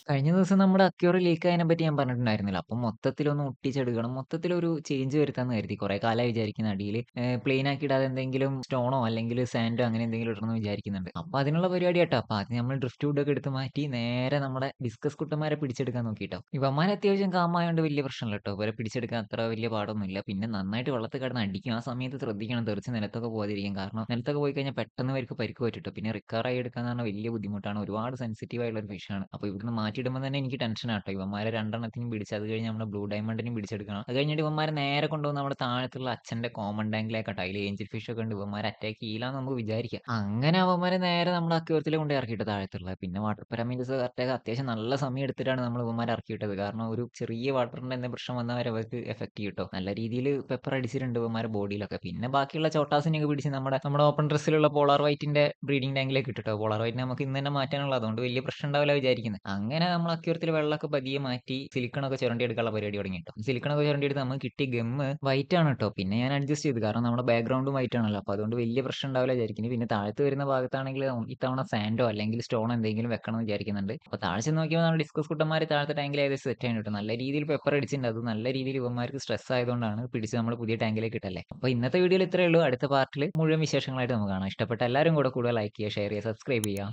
കഴിഞ്ഞ ദിവസം നമ്മുടെ അക്യൂറ് ലീക്ക് ആയതിനെ പറ്റി ഞാൻ പറഞ്ഞിട്ടുണ്ടായിരുന്നല്ലോ. അപ്പം മൊത്തത്തിലൊന്ന് ഒട്ടിച്ചെടുക്കണം. മൊത്തത്തിലൊരു ചേഞ്ച് വരുത്താന്ന് കരുതി. കുറെ കാലമായി വിചാരിക്കുന്ന അടിയില് പ്ലെയിൻ ആക്കി ഇടാതെ എന്തെങ്കിലും സ്റ്റോണോ അല്ലെങ്കിൽ സാൻഡോ അങ്ങനെ എന്തെങ്കിലും ഇടണമെന്ന് വിചാരിക്കുന്നുണ്ട്. അപ്പൊ അതിനുള്ള പരിപാടിയാട്ടോ. അപ്പൊ ആദ്യം നമ്മൾ ഡ്രിഫ്റ്റ് വുഡ് ഒക്കെ എടുത്ത് മാറ്റി നേരെ നമ്മുടെ ഡിസ്കസ് കുട്ടന്മാരെ പിടിച്ചെടുക്കാൻ നോക്കിട്ടോ. ഇവന്മാർ അത്യാവശ്യം കാമായോണ്ട് വലിയ പ്രശ്നമില്ല കേട്ടോ. ഇവരെ പിടിച്ചെടുക്കാൻ അത്ര വലിയ പാടൊന്നുമില്ല. പിന്നെ നന്നായിട്ട് വെള്ളത്തിൽ കിടന്ന് അടിക്കും. ആ സമയത്ത് ശ്രദ്ധിക്കണം തെറിച്ച് നിലത്തൊക്കെ പോകാതിരിക്കും. കാരണം നിലത്തൊക്കെ പോയി കഴിഞ്ഞാൽ പെട്ടെന്ന് അവർക്ക് പരിക്ക് പറ്റിട്ടോ. പിന്നെ റിക്കവർ ആയി എടുക്കാന്ന് പറഞ്ഞാൽ വലിയ ബുദ്ധിമുട്ടാണ്. ഒരുപാട് സെൻസിറ്റീവ് ആയിട്ടുള്ള ഒരു ഫിഷാണ്. അപ്പൊ ഇവിടുന്ന് മാറ്റിയിടുമ്പോൾ തന്നെ എനിക്ക് ടെൻഷനാട്ടോ. ഇവന്മാരെ രണ്ടെണ്ണത്തിനും പിടിച്ച് അത് കഴിഞ്ഞ് നമ്മുടെ ബ്ലൂ ഡയമണ്ടിനും പിടിച്ചെടുക്കണം. അത് കഴിഞ്ഞിട്ട് ഇവന്മാരെ നേരെ കൊണ്ടുവന്ന് നമ്മുടെ താഴത്തുള്ള അച്ഛന്റെ കോമൺ ടാങ്കിലേക്കാട്ടോ. അതിൽ ഏഞ്ചൽ ഫിഷ് ഒക്കെ ഉണ്ട്. ഇവന്മാരെ അറ്റാക്ക് ചെയ്യില്ലാന്ന് നമുക്ക് വിചാരിക്കാം. അങ്ങനെ അവന്മാരെ നേരെ നമ്മുടെ അക്വേറിയത്തിൽ കൊണ്ട് ഇറക്കിയിട്ട് താഴത്തുള്ള പിന്നെ വാട്ടർ പാരാമീറ്റേഴ്സ് കറക്റ്റാക്കി അത്യാവശ്യം നല്ല സമയം എടുത്തിട്ടാണ് നമ്മൾ ഇവന്മാരെ ഇറക്കിയിട്ടത്. കാരണം ഒരു ചെറിയ വാട്ടറിന്റെ എന്തെങ്കിലും പ്രശ്നം വന്നാൽ വരെ അവർക്ക് എഫക്ട് ചെയ്യും. നല്ല രീതിയിൽ പെപ്പർ അടിച്ചിട്ടുണ്ട് ഇവന്മാരെ ബോഡിയിലൊക്കെ. പിന്നെ ബാക്കിയുള്ള ചോട്ടാസിനെയൊക്കെ പിടിച്ച് നമ്മുടെ നമ്മുടെ ഓപ്പൺ ഡ്രസ്സിലുള്ള പോളാർ വൈറ്റിന്റെ ബ്രീഡിംഗ് ടാങ്കിലേക്ക് ഇട്ടിട്ടോ. പോളാർ വൈറ്റിനെ നമുക്ക് ഇന്ന് തന്നെ മാറ്റാനുള്ള അതുകൊണ്ട് വലിയ പ്രശ്നം ഉണ്ടാവില്ല വിചാരിക്കുന്നത്. അങ്ങനെ നമ്മൾ അക്യൂരത്തിൽ വെള്ളമൊക്കെ പതിയെ മാറ്റി സിലിക്കണൊക്കെ ചുരണ്ടി എടുക്കാനുള്ള പരിപാടി തുടങ്ങി കേട്ടോ. സിലിക്കണൊക്കെ ചുരണ്ടി എടുത്ത് നമുക്ക് കിട്ടിയ ഗമ്മ് വൈറ്റ് ആണ് കേട്ടോ. പിന്നെ ഞാൻ അഡ്ജസ്റ്റ് ചെയ്തു കാരണം നമ്മുടെ ബാക്ക്ഗ്രൗണ്ടും വൈറ്റ് ആണല്ലോ. അപ്പൊ അതുകൊണ്ട് വലിയ പ്രശ്നം ഉണ്ടാവില്ല വിചാരിക്കുന്നു. പിന്നെ താഴത്ത് വരുന്ന ഭാഗത്താണെങ്കിൽ ഇത്തവണ സാൻഡോ അല്ലെങ്കിൽ സ്റ്റോണോ എന്തെങ്കിലും വെക്കണം എന്ന് വിചാരിക്കുന്നുണ്ട്. അപ്പൊ താഴെ ചെന്ന് നോക്കിയപ്പോൾ നമ്മുടെ ഡിസ്കസ് കുട്ടന്മാർ താഴത്തെ ടാങ്കിൽ ഏകദേശം സെറ്റ് ആയിട്ട് കിട്ടും. നല്ല രീതിയിൽ പെപ്പർ അടിച്ചിട്ടുണ്ട്. അത് നല്ല രീതിയിൽ ഇവന്മാർക്ക് സ്ട്രെസ് ആയതുകൊണ്ടാണ് പിടിച്ച് നമ്മൾ പുതിയ ടാങ്കിലേക്ക് ഇട്ടല്ലേ. അപ്പൊ ഇന്നത്തെ വീഡിയോയിൽ ഇത്രയേ ഉള്ളൂ. അടുത്ത പാർട്ടിൽ മുഴുവൻ വിശേഷങ്ങളായിട്ട് നമുക്ക് കാണാം. ഇഷ്ടപ്പെട്ട എല്ലാവരും കൂടെ ലൈക്ക് ചെയ്യുക, ഷെയർ ചെയ്യുക, സബ്സ്ക്രൈബ് ചെയ്യുക.